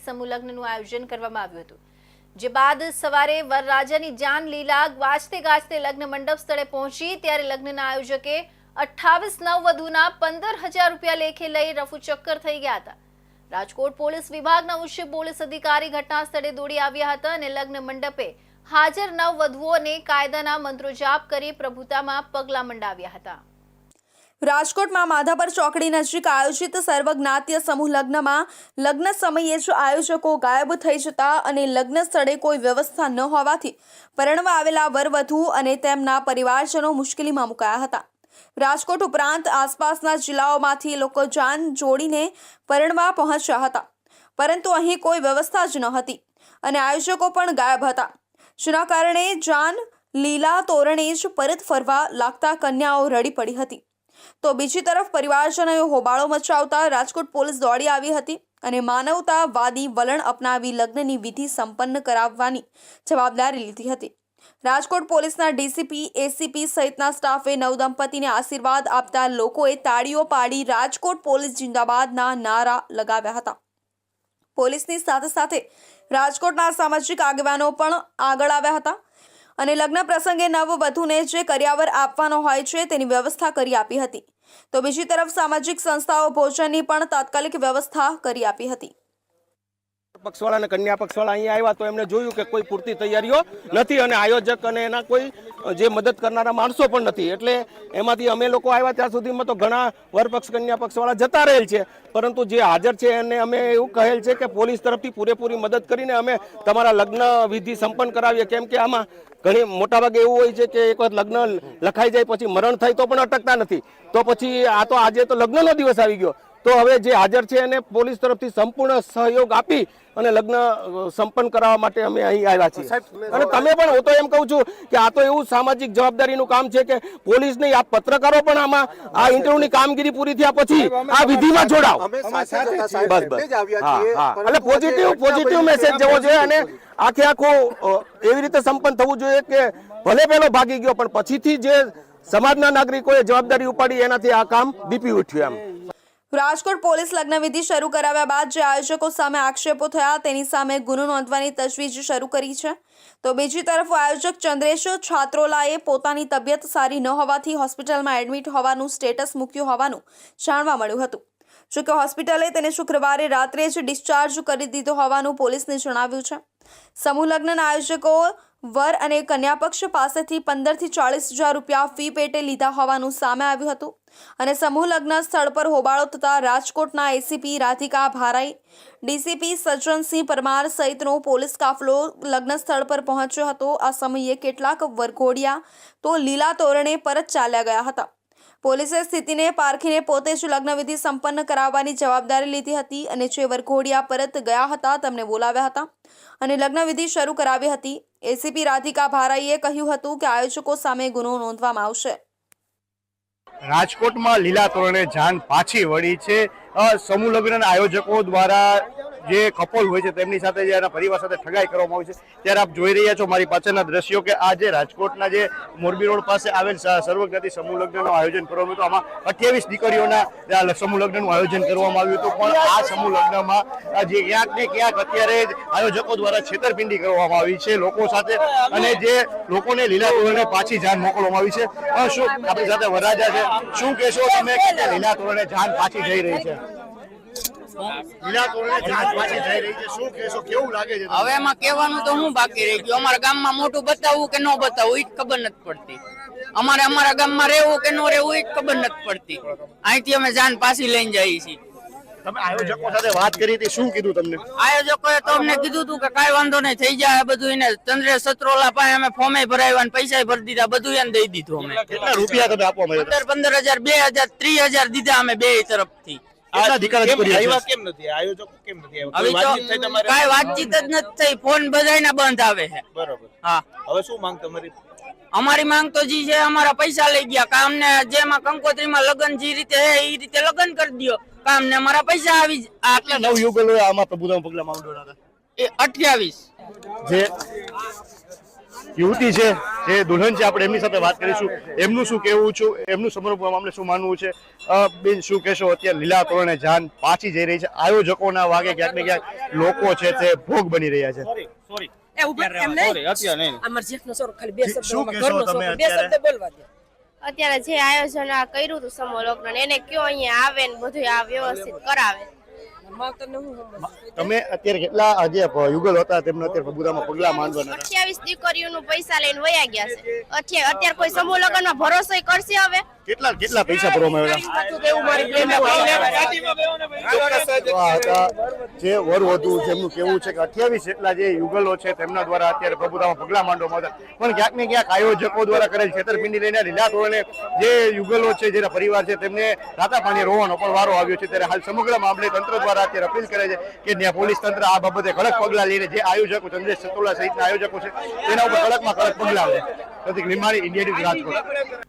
સમૂહ લગ્નનું આયોજન કરવામાં આવ્યું હતું, જે બાદ સવારે વરરાજાની જાન લીલા વાજતે ગાજતે લગ્ન મંડપ સ્થળે પહોંચી ત્યારે લગ્નના આયોજકે 28 નવવધુના 15,000 રૂપિયા લેખે લઈ રફુચક્કર થઈ ગયા હતા। રાજકોટ પોલીસ વિભાગના ઉચ્ચ પોલીસ અધિકારી ઘટના સ્થળે દોડી આવ્યા હતા અને લગ્ન મંડપે હાજર નવવધુઓને કાયદાના મંત્રો જાપ કરી પ્રભુતામાં પગલાં મંડાવ્યા હતા। રાજકોટમાં માધાપર ચોકડી નજીક આયોજિત સર્વજ્ઞાતીય સમૂહ લગ્નમાં લગ્ન સમયે જ આયોજકો ગાયબ થઈ જતા અને લગ્ન સ્થળે કોઈ વ્યવસ્થા ન હોવાથી પરણવા આવેલા વરવધુ અને તેમના પરિવારજનો મુશ્કેલીમાં મુકાયા હતા। રાજકોટ ઉપરાંત આસપાસના જિલ્લાઓમાંથી લોકો જાન જોડીને પરણવા પહોંચ્યા હતા, પરંતુ અહીં કોઈ વ્યવસ્થા જ ન હતી અને આયોજકો પણ ગાયબ હતા, જેના કારણે જાન લીલા તોરણે જ પરત ફરવા લાગતા કન્યાઓ રડી પડી હતી। તો બીજી તરફ પરિવારજનોએ હોબાળો મચાવતા રાજકોટ પોલીસ દોડી આવી હતી અને માનવતાવાદી વલણ અપનાવી લગ્નની વિધિ સંપન્ન કરાવવાની જવાબદારી લીધી હતી। રાજકોટ પોલીસના ડીસીપી, એસીપી સહિતના સ્ટાફે નવદંપતીને આશીર્વાદ આપતા લોકોએ તાળીઓ પાડી રાજકોટ પોલીસ જિંદાબાદના નારા લગાવ્યા હતા। પોલીસની સાથે સાથે રાજકોટના સામાજિક આગેવાનો પણ આગળ આવ્યા હતા અને લગ્ન પ્રસંગે નવવધુને જે કરિયાવર આપવાનો હોય છે તેની વ્યવસ્થા કરી આપી હતી। તો બીજી તરફ સામાજિક સંસ્થાઓ ભોજનની પણ તાત્કાલિક વ્યવસ્થા કરી આપી હતી। પક્ષવાળા અને કન્યા પક્ષવાળા અહીંયા આવ્યા તો એમને જોયું કે કોઈ પૂરતી તૈયારીઓ નથી અને આયોજક અને એના કોઈ જે મદદ કરનારા માણસો પણ નથી, એટલે એમાંથી અમે લોકો આવ્યા ત્યાં સુધીમાં તો ઘણા વરપક્ષ કન્યા પક્ષવાળા જતા રહેલ છે, પરંતુ જે હાજર છે એને અમે એવું કહેલ છે કે પોલીસ તરફથી પૂરેપૂરી મદદ કરીને અમે તમારા લગ્ન વિધિ સંપન્ન કરાવીએ, કેમ કે આમાં ઘણી મોટાભાગે એવું હોય છે કે એક વખત લગ્ન લખાઈ જાય પછી મરણ થાય તો પણ અટકતા નથી, તો પછી આ તો આજે તો લગ્નનો દિવસ આવી ગયો, તો હવે જે હાજર છે એને પોલીસ તરફથી સંપૂર્ણ સહયોગ આપી અને લગ્ન સંપન્ન કરાવવા માટે અમે અહીં આવ્યા છીએ। અને તમે પણ હું તો એમ કહું છું કે આ તો એવું સામાજિક જવાબદારીનું કામ છે કે પોલીસ નહીં, આ પત્રકારો પણ આમાં આ ઇન્ટરવ્યુની કામગીરી પૂરી થયા પછી આ વિધિમાં જોડાવ, એટલે પોઝિટિવ મેસેજ જવો જોઈએ અને આખે આખું એવી રીતે સંપન્ન થવું જોઈએ કે ભલે પેલો ભાગી ગયો પણ પછીથી જે સમાજના નાગરિકોએ જવાબદારી ઉપાડી એનાથી આ કામ દીપી ઉઠ્યું એમ। રાજકોટ પોલીસ લગ્ન વિધિ શરૂ કરાવ્યા બાદ જે આયોજકો સામે આક્ષેપો થયા તેની સામે ગુનો નોંધવાની તજવીજ શરૂ કરી છે। તો બીજી તરફ આયોજક ચંદ્રેશ છાત્રોલાએ પોતાની તબિયત સારી ન હોવાથી હોસ્પિટલમાં એડમિટ હોવાનું સ્ટેટસ મૂક્યું હોવાનું જાણવા મળ્યું હતું, જોકે હોસ્પિટલે તેને શુક્રવારે રાત્રે જ ડિસ્ચાર્જ કરી દીધો હોવાનું પોલીસને જણાવ્યું છે। સમૂહ લગ્નના આયોજકો વર અને કન્યા પક્ષ પાસેથી 15,000 થી 40,000 રૂપિયા ફી પેટે લીધા હોવાનું સામે આવ્યું હતું અને સમૂહ લગ્ન સ્થળ પર હોબાળો થતા રાજકોટના એસીપી રાધિકા ભારાઈ, ડીસીપી સજ્જનસિંહ પરમાર સહિતનો પોલીસ કાફલો લગ્ન સ્થળ પર પહોંચ્યો હતો। આ સમયે કેટલાક વરઘોડિયા તો લીલા તોરણે પરત ચાલ્યા ગયા હતા। પોલીસે સ્થિતિને પારખીને પોતે જ લગ્નવિધિ સંપન્ન કરાવવાની જવાબદારી લીધી હતી અને જે વરઘોડિયા પરત ગયા હતા તેમને બોલાવ્યા હતા અને લગ્નવિધિ શરૂ કરાવી હતી। એસીપી રાધિકા ભારાઈએ કહ્યું હતું કે આયોજકો સામે ગુનો નોંધવામાં આવશે। રાજકોટમાં લીલા તોરણે જાન પાછી વળી છે। સમૂહ લગ્નના આયોજકો દ્વારા જે કપલ હોય છે તેમની સાથે જે પરિવાર સાથે ઠગાઈ કરવામાં આવી છે, ત્યારે આપ જોઈ રહ્યા છો મારી પાછળના દ્રશ્યો કે આ જે રાજકોટના જે મોરબી રોડ પાસે આવેલ સર્વજ્ઞાતી સમૂહ લગ્નનું આયોજન કરવામાં હતું, આમાં 28 દીકરીઓના સમૂહ લગ્નનું આયોજન કરવામાં આવ્યું હતું, પણ આ સમૂહ લગ્નમાં જે ક્યાંક ને ક્યાંક અત્યારે આયોજકો દ્વારા છેતરપિંડી કરવામાં આવી છે લોકો સાથે અને જે લોકોને લીલા તોરણે પાછી જાન મોકલવામાં આવી છે। શું આપણી સાથે વરરાજા છે, શું કહેશો તમે કે લીલા તોરણે જાન પાછી જઈ રહી છે? લીલા તોરણે જાન પાછી જઈ રહી છે, શું કહેશો, કેવું લાગે છે? હવે એમાં કહેવાનું તો હું બાકી રહી ગયું, અમારા ગામમાં મોટું બતાવવું કે ન બતાવવું એ ખબર નથી પડતી, અમારા ગામમાં રહેવું કે ન રહેવું એ ખબર નથી પડતી, અહીંથી અમે જાન પાછી લઈને જઈએ છીએ। તમે આયોજકો સાથે વાત કરી હતી, શું કીધું તમને? આયોજકોએ તો અમને કીધું હતું કે કાંઈ વાંધો નહીં, થઈ જાય બધું, એને ચંદ્રેશ છત્રોલા પાસે અમે ફોર્મે ભરાવ્યા અને પૈસા ભરી દીધા, બધું એને દઈ દીધું અમે। કેટલા રૂપિયા તમે આપવા માંગ્યા? 15,000, 2,000, 30,000 દીધા અમે બે તરફથી। કાંઈ વાતચીત જ નથી થઈ, ફોન બધાયના બંધ આવે છે। બરોબર, હા, હવે શું માંગ તમારી? અમારી માંગ તો જી છે અમારા પૈસા લઈ ગયા, કામને જેમાં કંકોત્રીમાં લગ્ન જે રીતે હે એ રીતે લગ્ન કરી દો, કામને અમારા પૈસા આવી આટલા નવ યુગલો આમાં પ્રભુતામાં પગલા માંડવાના હતા એ 28 જે યુવતી છે જે દુલ્હન છે, આપણે એમની સાથે વાત કરીશું. એમનું શું કહેવું છું, એમનું સમર્પણ મામલે શું માનવું છે? બેન, શું કહેશો? અત્યારે લીલા તોરણે જાન પાછી જઈ રહી છે, આયોજકોના વાગે ક્યાંક ને ક્યાંક લોકો છે તે ભોગ બની રહ્યા છે. શું કહેશો તમે અત્યારે? અત્યારે જે આયોજન આ કર્યું હતું સમૂહ લગ્ન, એને કયો અહીંયા આવે ને બધું આ વ્યવસ્થિત કરાવે. તમે અત્યારે કેટલા જે યુગલ હતા તેમને અત્યારે બબુરામાં પગલા માંડવાના 28 દીકરીઓનું પૈસા લઈને વયા ગયા છે. અત્યારે કોઈ સમૂહ લગ્નમાં ભરોસો કરશે? હવે કેટલા પૈસા ભરવામાં આવ્યા? જે વર વધુ જેમનું કેવું છે કે 28 જેટલા જે યુગલો છે તેમના દ્વારા અત્યારે પ્રભુતામાં પગલા માંડવામાં આવતા, પણ ક્યાંક ને ક્યાંક આયોજકો દ્વારા કરેલ છેતરપિંડી લઈને લીલા તોરણે જે યુગલો છે, જેના પરિવાર છે, તેમને રાતા પાણી રોવાનો પણ વારો આવ્યો છે. ત્યારે હાલ સમગ્ર મામલે તંત્ર દ્વારા અત્યારે અપીલ કરે છે કે ત્યાં પોલીસ તંત્ર આ બાબતે કડક પગલા લઈને જે આયોજકો ચંદ્રેશ સતોલા સહિતના આયોજકો છે તેના ઉપર કડકમાં કડક પગલા લે. પ્રતિક લીંબાણી, ઇન્ડિયા ન્યૂઝ, રાજકોટ.